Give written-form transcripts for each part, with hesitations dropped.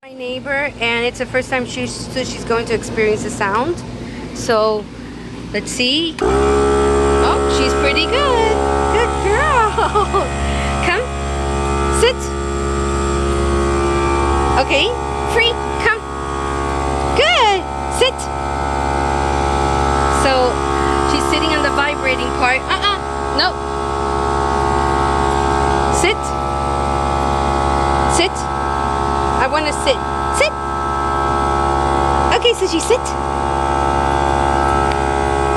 My neighbor, and it's the first time she's going to experience the sound. So let's see. Oh, she's pretty good. Good girl. Come, sit. Okay, free. Come. Good. Sit. So she's sitting on the vibrating part. No. Sit. Sit. I want to sit. Sit. Okay, so she sit.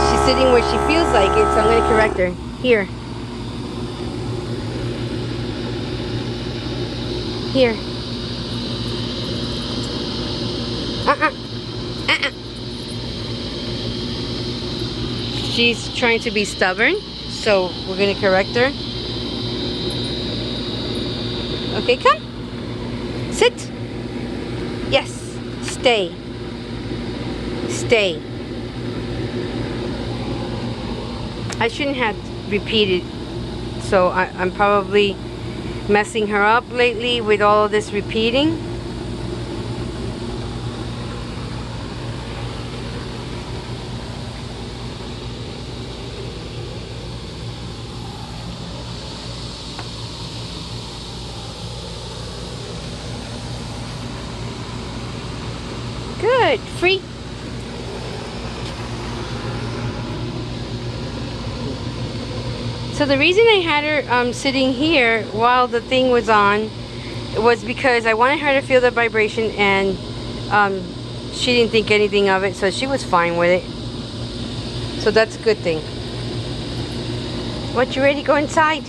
She's sitting where she feels like it, so I'm going to correct her. Here. Here. She's trying to be stubborn, so we're going to correct her. Okay, come. Sit. Yes. Stay. Stay. I shouldn't have repeated, so I'm probably messing her up lately with all of this repeating. Good. Free. So the reason I had her sitting here while the thing was on was because I wanted her to feel the vibration, and she didn't think anything of it, so she was fine with it. So that's a good thing. What, you ready to go inside?